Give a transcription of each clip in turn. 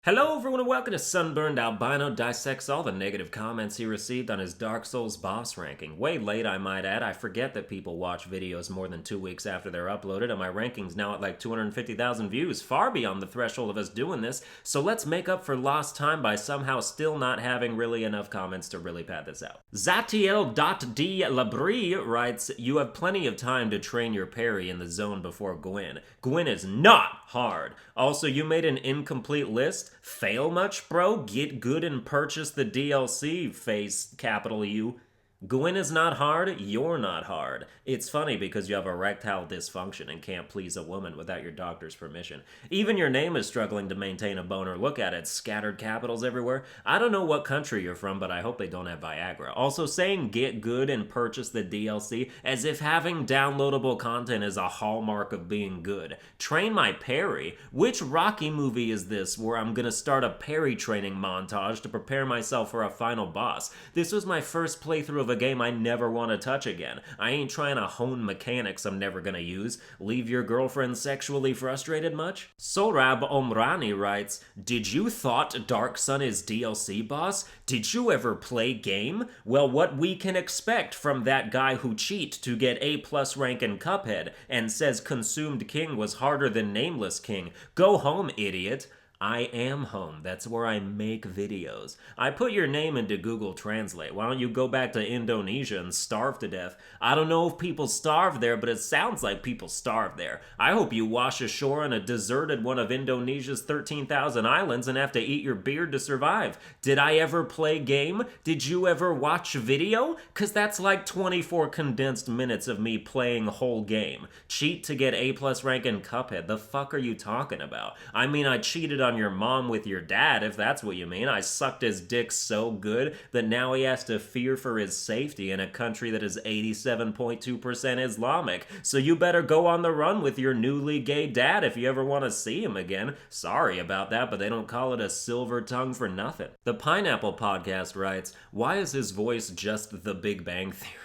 Hello everyone and welcome to Sunburned. Albino dissects all the negative comments he received on his Dark Souls boss ranking. Way late, I might add. I forget that people watch videos more than 2 weeks after they're uploaded, and my ranking's now at like 250,000 views, far beyond the threshold of us doing this, so let's make up for lost time by somehow still not having really enough comments to really pad this out. Zatiel.d Labrie writes, "You have plenty of time to train your parry in the zone before Gwyn. Gwyn is not hard. Also, you made an incomplete list. Fail much, bro? Get good and purchase the DLC, face capital U. Gwyn is not hard, you're not hard. It's funny because you have erectile dysfunction and can't please a woman without your doctor's permission. Even your name is struggling to maintain a boner. Look at it, scattered capitals everywhere. I don't know what country you're from, but I hope they don't have Viagra. Also, saying get good and purchase the DLC as if having downloadable content is a hallmark of being good. Train my parry? Which Rocky movie is this where I'm gonna start a parry training montage to prepare myself for a final boss? This was my first playthrough of a game I never want to touch again. I ain't trying to hone mechanics I'm never gonna use. Leave your girlfriend sexually frustrated much?" Sorab Omrani writes, "Did you thought Dark Sun is DLC boss? Did you ever play game? Well, what we can expect from that guy who cheat to get A+ rank in Cuphead and says Consumed King was harder than Nameless King. Go home, idiot." I am home. That's where I make videos. I put your name into Google Translate. Why don't you go back to Indonesia and starve to death? I don't know if people starve there, but it sounds like people starve there. I hope you wash ashore on a deserted one of Indonesia's 13,000 islands and have to eat your beard to survive. Did I ever play game? Did you ever watch video? Cause that's like 24 condensed minutes of me playing whole game. Cheat to get A+ rank in Cuphead. The fuck are you talking about? I mean, I cheated on your mom with your dad, if that's what you mean. I sucked his dick so good that now he has to fear for his safety in a country that is 87.2% Islamic. So you better go on the run with your newly gay dad if you ever want to see him again. Sorry about that, but they don't call it a silver tongue for nothing." The Pineapple Podcast writes, "Why is his voice just the Big Bang Theory?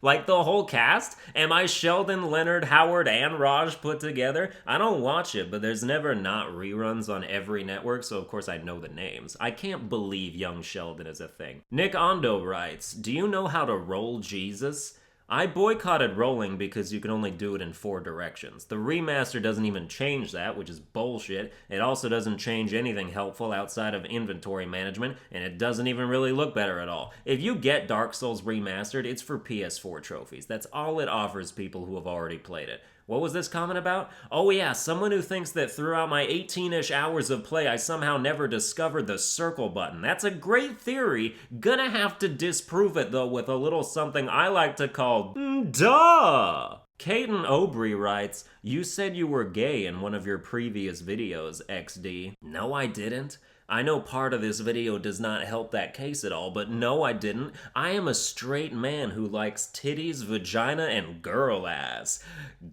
Like the whole cast? Am I Sheldon, Leonard, Howard, and Raj put together? I don't watch it, but there's never not reruns on every network, so of course I know the names. I can't believe young Sheldon is a thing." Nick Ondo writes, "Do you know how to roll Jesus? I boycotted rolling because you can only do it in 4 directions. The remaster doesn't even change that, which is bullshit. It also doesn't change anything helpful outside of inventory management, and it doesn't even really look better at all. If you get Dark Souls Remastered, it's for PS4 trophies. That's all it offers people who have already played it." What was this comment about? Oh yeah, someone who thinks that throughout my 18-ish hours of play I somehow never discovered the circle button. That's a great theory. Gonna have to disprove it though with a little something I like to call duh. Caden Obry writes, "You said you were gay in one of your previous videos, XD. No, I didn't. I know part of this video does not help that case at all, but no, I didn't. I am a straight man who likes titties, vagina, and girl ass.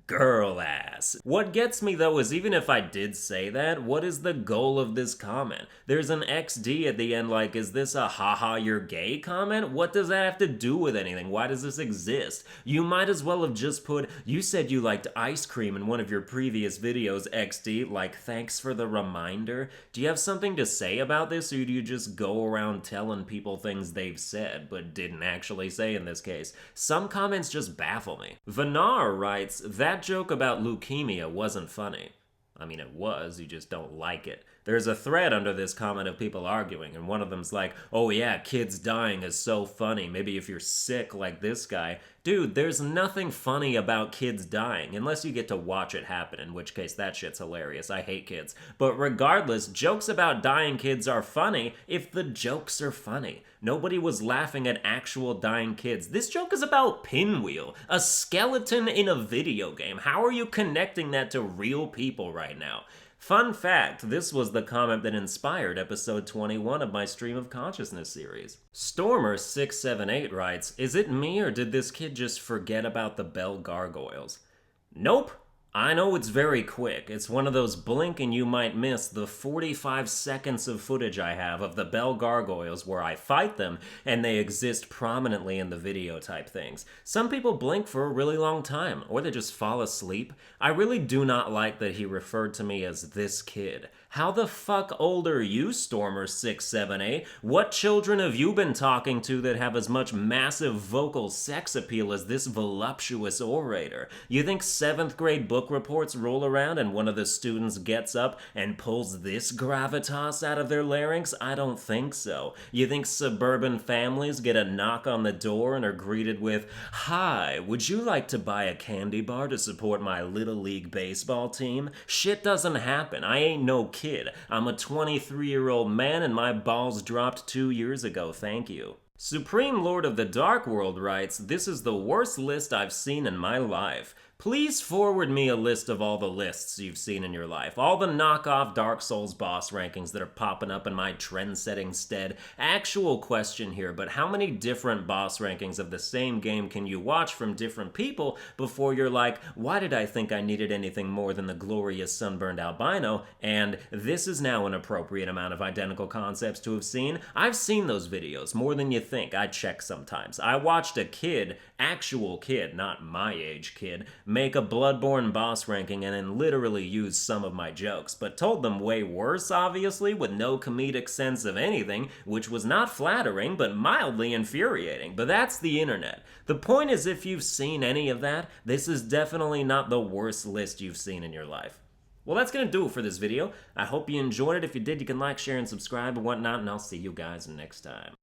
Girl ass." What gets me though is even if I did say that, what is the goal of this comment? There's an XD at the end like, is this a haha you're gay comment? What does that have to do with anything? Why does this exist? You might as well have just put, "You said you liked ice cream in one of your previous videos, XD, like thanks for the reminder." Do you have something to say about this, or do you just go around telling people things they've said but didn't actually say in this case? Some comments just baffle me. Vanar writes, "That joke about leukemia wasn't funny." I mean, it was, you just don't like it. There's a thread under this comment of people arguing, and one of them's like, "Oh yeah, kids dying is so funny. Maybe if you're sick like this guy." Dude, there's nothing funny about kids dying, unless you get to watch it happen, in which case that shit's hilarious. I hate kids. But regardless, jokes about dying kids are funny if the jokes are funny. Nobody was laughing at actual dying kids. This joke is about Pinwheel, a skeleton in a video game. How are you connecting that to real people right now? Fun fact, this was the comment that inspired episode 21 of my Stream of Consciousness series. Stormer678 writes, "Is it me or did this kid just forget about the bell gargoyles?" Nope. I know it's very quick. It's one of those blink and you might miss the 45 seconds of footage I have of the bell gargoyles where I fight them and they exist prominently in the video type things. Some people blink for a really long time, or they just fall asleep. I really do not like that he referred to me as this kid. How the fuck old are you, Stormer678? What children have you been talking to that have as much massive vocal sex appeal as this voluptuous orator? You think 7th grade book reports roll around and one of the students gets up and pulls this gravitas out of their larynx? I don't think so. You think suburban families get a knock on the door and are greeted with, "Hi, would you like to buy a candy bar to support my Little League baseball team?" Shit doesn't happen. I ain't no kid. I'm a 23-year-old man and my balls dropped 2 years ago, thank you. Supreme Lord of the Dark World writes, "This is the worst list I've seen in my life. Please forward me a list of all the lists you've seen in your life. All the knockoff Dark Souls boss rankings that are popping up in my trend-setting stead. Actual question here, but how many different boss rankings of the same game can you watch from different people before you're like, why did I think I needed anything more than the glorious Sunburned Albino? And this is now an appropriate amount of identical concepts to have seen. I've seen those videos, more than you think. I check sometimes. I watched a kid, actual kid, not my age kid, make a Bloodborne boss ranking and then literally use some of my jokes, but told them way worse, obviously, with no comedic sense of anything, which was not flattering, but mildly infuriating. But that's the internet. The point is, if you've seen any of that, this is definitely not the worst list you've seen in your life. Well, that's gonna do it for this video. I hope you enjoyed it. If you did, you can like, share, and subscribe and whatnot, and I'll see you guys next time.